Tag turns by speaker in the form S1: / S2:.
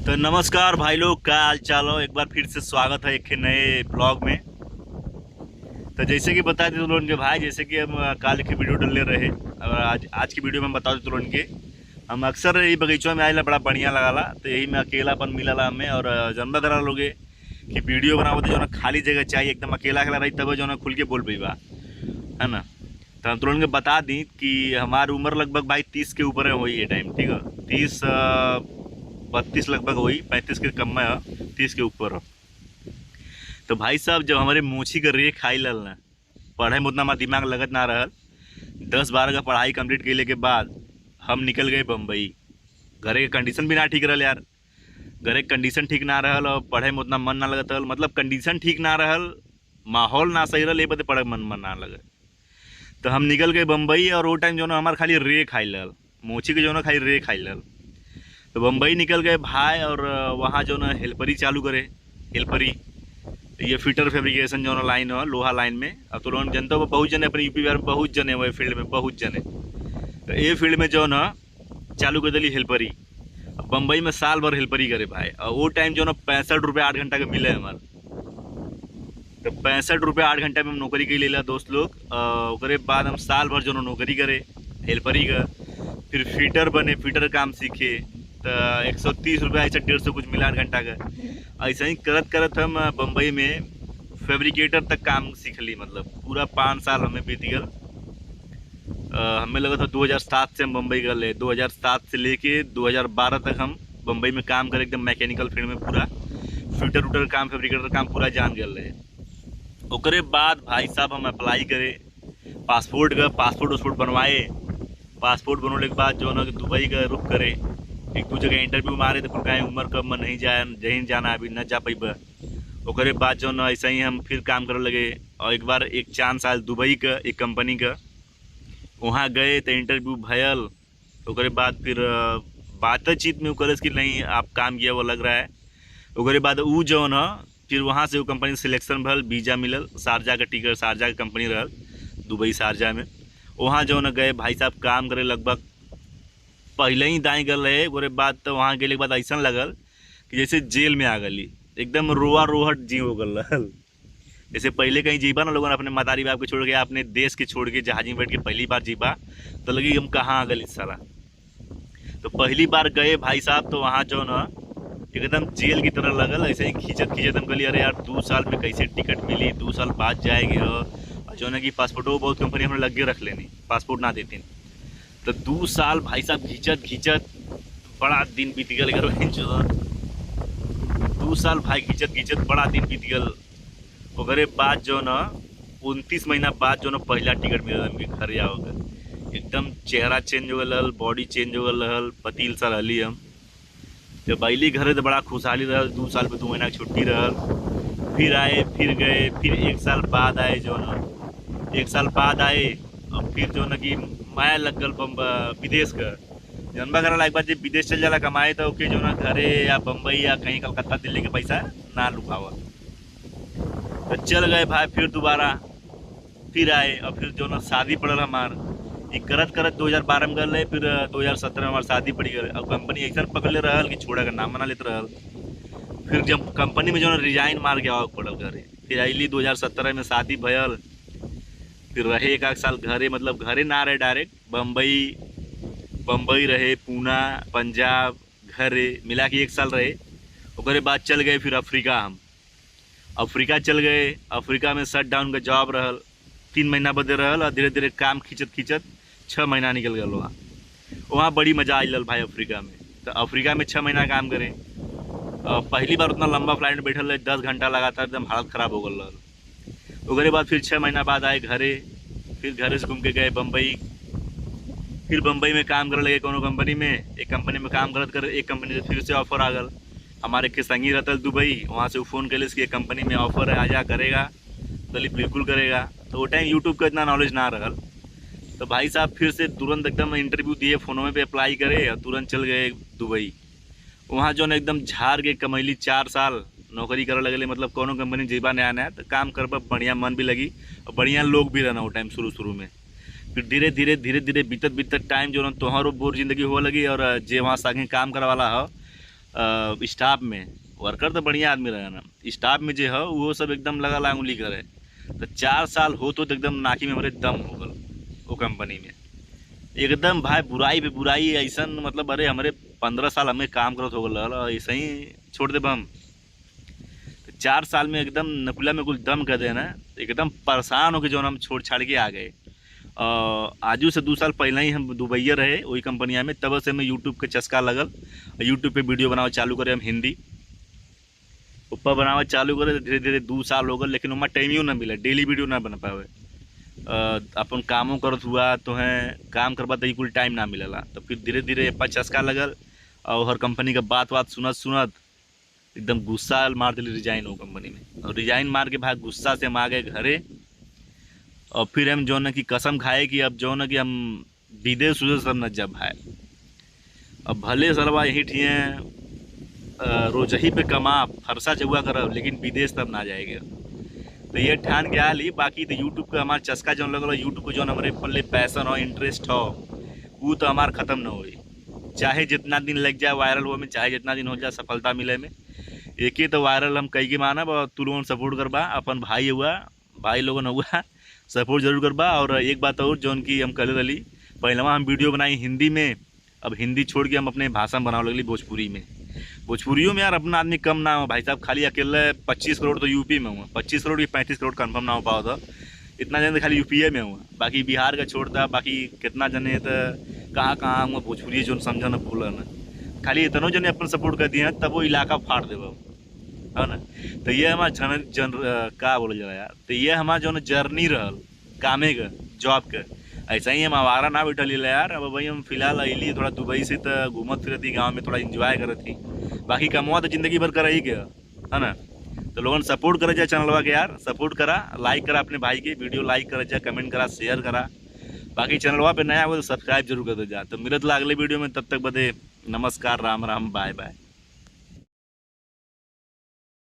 S1: तो नमस्कार भाई लोग, क्या हाल चाल हो। एक बार फिर से स्वागत है एक नए ब्लॉग में। तो जैसे कि बता दें तुरंत के भाई, जैसे कि हम काल की वीडियो डाल ले रहे और आज की वीडियो में बता दें तुरंत के हम अक्सर यही बगीचों में आए बड़ा बढ़िया लगा। तो यही में अकेलापन मिला हमें और जनबा करा लोगे कि वीडियो बनाओ जो ना खाली जगह चाहिए, एकदम अकेला अकेला रही तब जो ना खुल के बोल पैबा, है ना। तो हम तुरंत के बता दी कि हमारी उम्र लगभग भाई 30 के ऊपर है हुई ये टाइम, ठीक है। 30-32 लगभग हुई, 35 के कम में है, 30 के ऊपर है। तो भाई साहब जब हमारे मोची का रे खाई लल ना, पढ़े में उतना हमारा दिमाग लगत ना रहल। 10-12 का पढ़ाई कंप्लीट करने के बाद हम निकल गए बम्बई। घरे के कंडीशन भी ना ठीक रहल यार, घरे के कंडीशन ठीक ना रहल और पढ़े में उतना मन ना लगत रहल। मतलब कंडीशन ठीक ना रहल, माहौल ना सही रहल, ये बदे पढ़े मन मन ना लगे। तो हम निकल गए बम्बई और वो टाइम जो ना हमारे खाली रे खाई लल, मोची के जो ना खाली रे खाई लल। तो बम्बई निकल गए भाई और वहाँ जो ना हेल्परी चालू करे। हेल्परी ये फिटर फैब्रिकेशन जो ना लाइन है, लोहा लाइन में। अब तो लोग जनता में बहुत जने, अपने यूपी बिहार में बहुत जने हुए फील्ड में, बहुत जने। तो ये फील्ड में जो ना चालू कर दिली हेल्परी। बम्बई में साल भर हेल्परी करे भाई। और वो टाइम जो ना 65 रुपये 8 घंटा के मिले हमारे। तो 65 रुपये 8 घंटा में हम नौकरी के ले ला दोस्त लोग। उसके बाद हम साल भर जो ना नौकरी करे हेल्परी का, फिर फीटर बने, फीटर काम सीखे। तो 130 रुपये ऐसा 150 कुछ मिला 8 घंटा का। ऐसा ही करत करत हम बम्बई में फैब्रिकेटर तक काम सीख ली। मतलब पूरा 5 साल हमें बीत गल। हमें लगा था 2007 से हम बम्बई कर ले, 2007 से लेके 2012 तक हम बम्बई में काम करे, एकदम मैकेनिकल फील्ड में पूरा फिटर उटर काम, फैब्रिकेटर काम पूरा जान गए रहे। उसके बाद भाई साहब हम अप्लाई करे पासपोर्ट का, पासपोर्ट वासपोर्ट बनवाए। पासपोर्ट बनवाने के बाद जो ना दुबई का रुख करे, एक दो जगह इंटरव्यू मारे तो कहीं उम्र कब में नहीं जाए, जहीं जाना अभी न जा पैबा। उसके बाद जो ना ऐसा ही हम फिर काम करे लगे। और एक बार एक चांस आयल दुबई का एक कंपनी का, वहाँ गए तो इंटरव्यू भयल। उसके बाद फिर बातचीत में करे कि नहीं आप काम किया वो लग रहा है। उसके बाद वो जो ना फिर वहाँ से वो कंपनी सिलेक्शन भल, वीज़ा मिलल, शारजा का टिकट, शारजा का कंपनी रहल दुबई शारजा में। वहाँ जो ना गए भाई साहब काम करे, लगभग पहले ही दाएँ गल रहे। उसके बाद तो वहाँ गए के बाद ऐसा लगल कि जैसे जेल में आ गली, एकदम रोआ रोहट जी हो गल रहल। जैसे पहले कहीं जीबा ना लोगों ने अपने मतारी बाप के छोड़ के, अपने देश के छोड़ के जहाज में बैठ के पहली बार जीबा, तो लगी हम कहाँ आ गए इस सारा। तो पहली बार गए भाई साहब तो वहाँ जो ना एकदम जेल की तरह लगल। ऐसे ही खींचत खींचत हम गली, अरे यार 2 साल में कैसे टिकट मिली, 2 साल बाद जाएंगे। और जो ना कि पासपोर्टो बहुत कंपनी हमने लग के रख लेनी, पासपोर्ट ना देती। तो 2 साल भाई साहब खींचत खींचत बड़ा दिन बीत गल। अगर जो 2 साल भाई खींचत खींचत बड़ा दिन बीत गल। ओकरे बाद जो ना 29 महीना बाद जो ना पहला टिकट मिलल हमके घर आओगे। एकदम चेहरा चेंज हो गल, बॉडी चेंज हो गल रहल, पतील सा रहली हम। जब अली घरे तो बड़ा खुशहाली रहल। 2 साल पे 2 महीना की छुट्टी रहल। फिर आए, फिर गए, फिर 1 साल बाद आए जो ना, 1 साल बाद आए। और फिर जो ना कि माया लग गल विदेश का। जनबा करा एक बार जब विदेश चल जाला कमाए तो ओके जो ना घरे या बम्बई या कहीं कलकत्ता दिल्ली के पैसा ना लुभावा। तो चल गए भाई, फिर दोबारा फिर आए। और फिर जो ना शादी पड़ल हमार, ये करत करत 2012 में कर ले, फिर 2017 में हमार शादी पड़ी गए। अब कंपनी ऐसा पकड़ ले रहल कि छोड़ा का नाम बना लेते रहल। फिर जब कंपनी में जो ना रिजाइन मार के आवे पड़ल घरे। फिर अली 2017 में शादी भयल। फिर रहे 1 साल घरे, मतलब घरे ना रहे, डायरेक्ट बम्बई रहे, पूना, पंजाब, घरे मिला के 1 साल रहे। उसके बाद चल गए फिर अफ्रीका। हम अफ्रीका चल गए। अफ्रीका में शट डाउन का जॉब रहल, 3 महीना बदे रहल। और धीरे धीरे काम खींचत खींचत 6 महीना निकल गया वहाँ। वहाँ बड़ी मजा आई भाई अफ्रीका में। तो अफ्रीका में 6 महीना काम करे। पहली बार उतना लंबा फ्लाइट में बैठल रहे, 10 घंटा लगातार, एकदम हालत ख़राब हो गल रहल। उसके बाद फिर 6 महीना बाद आए घरे। फिर घरे से घूम के गए बम्बई। फिर बम्बई में काम करे लगे कोनो कंपनी में। एक कंपनी में काम करत कर एक कंपनी से फिर से ऑफर आ गल। हमारे के संगी रहता दुबई, वहाँ से वो फ़ोन कर कि एक कंपनी में ऑफर है, आजा करेगा। गली बिल्कुल करेगा। तो वो टाइम यूट्यूब का इतना नॉलेज ना रहल। तो भाई साहब फिर से तुरंत एकदम इंटरव्यू दिए, फ़ोनों पे अप्लाई करे और तुरंत चल गए दुबई। वहाँ जो ना एकदम झाड़ के कमैली 4 साल नौकरी करे लगले। मतलब कोनो कंपनी जीबा नया नया तो काम कर बढ़िया मन भी लगी और बढ़िया लोग भी रहना वो टाइम शुरू में। फिर धीरे धीरे बीतत बीतत टाइम जो ना तोहरो बोर जिंदगी हो लगी। और जे वहाँ संगे काम करे वाला हो स्टाफ में वर्कर तो बढ़िया आदमी रहे ना, स्टाफ में जो है वो सब एकदम लगा उंगली करे। तो 4 साल हो तो एकदम नाकी में हमारे दम हो गल वो कंपनी में एकदम भाई, बुराई पे बुराई ऐसा, मतलब अरे हमारे 15 साल हमें काम करत हो गल, ऐसे ही छोड़ दे हम। 4 साल में एकदम नकुला में कुछ दम कर देना, एकदम परेशान होकर जो हम छोड़ छाड़ के आ गए। आजू से 2 साल पहले ही हम दुबई रहे वही कंपनिया में, तब से हमें यूट्यूब के चस्का लगल, यूट्यूब पे वीडियो बनावे चालू करे हम हिंदी ऊपर बनावे चालू करे। धीरे धीरे 2 साल हो गए, लेकिन वहाँ टाइम ना मिले, डेली वीडियो ना बना पावे। अपन कामों करत हुआ तो हैं काम करवा तो कुल टाइम ना मिलेला। तो फिर धीरे धीरे अपा चस्का लगल और हर कंपनी का बात सुनत सुनत एकदम गुस्सा मार दिली रिजाइन हो कंपनी में। और रिजाइन मार के भाग गुस्सा से हम आ गए घरे। और फिर हम जो न कि कसम खाए कि अब जो न कि हम विदेश उदेश सब न जब भाई, अब भले सरवा यही ठिए रोज ही पे कमा फरसा चुआ करब, लेकिन विदेश तब ना जाएगा। तो ये ठान के आली। बाकी तो यूट्यूब का हमारा चस्का जो लगल, यूट्यूब को जो हमारे पल्ले पैसन हो इंटरेस्ट हो वो तो हमार ख़त्म ना होई, चाहे जितना दिन लग जाए वायरल हुआ में, चाहे जितना दिन हो जाए सफलता मिले में। एक ही तो वायरल हम कई के मानब और तू लोगन सपोर्ट करबा, अपन भाई हुआ भाई लोगन हुआ सपोर्ट जरूर करबा। और एक बात और जो कि हम कल रही पहलवा हम वीडियो बनाई हिंदी में, अब हिंदी छोड़ के हम अपने भाषा में बनाने लगली भोजपुरी में। भोजपुरियों में यार अपना आदमी कम ना हो भाई साहब, खाली अकेले 25 करोड़ तो यूपी में हुआ, 25 करोड़ की 35 करोड़ कन्फर्म ना हो पाओ था, इतना जन खाली यूपीए में हुआ, बाकी बिहार का छोड़ता, बाकी कितना जने तो कहाँ हुआ भोजपुरी जो समझा ना भूल ना, खाली इतनों जने अपन सपोर्ट कर दिए तब वो इलाका फाड़ देव है ना। तो ये हमारा का बोल जा यार, तो ये हमारा जो जर्नी रहल कामे का जॉब का, ऐसा ही हम आवारा ना बैठल यार। अब भाई हम फिलहाल अली थोड़ा दुबई से तो घूमत फिरत थी गाँव में, थोड़ा इंजॉय करत थी, बाकी कमवा तो जिंदगी भर कर ही गया है ना। तो लोगों सपोर्ट करे जा चैनलवा के यार, सपोर्ट करा, लाइक करा अपने भाई के वीडियो, लाइक करा जा, कमेंट करा, शेयर करा। बाकी चैनलवा पे नया हो तो सब्सक्राइब जरूर कर दे जा। तो मिलत ला अगले वीडियो में, तब तक बदे नमस्कार, राम राम, बाय बाय।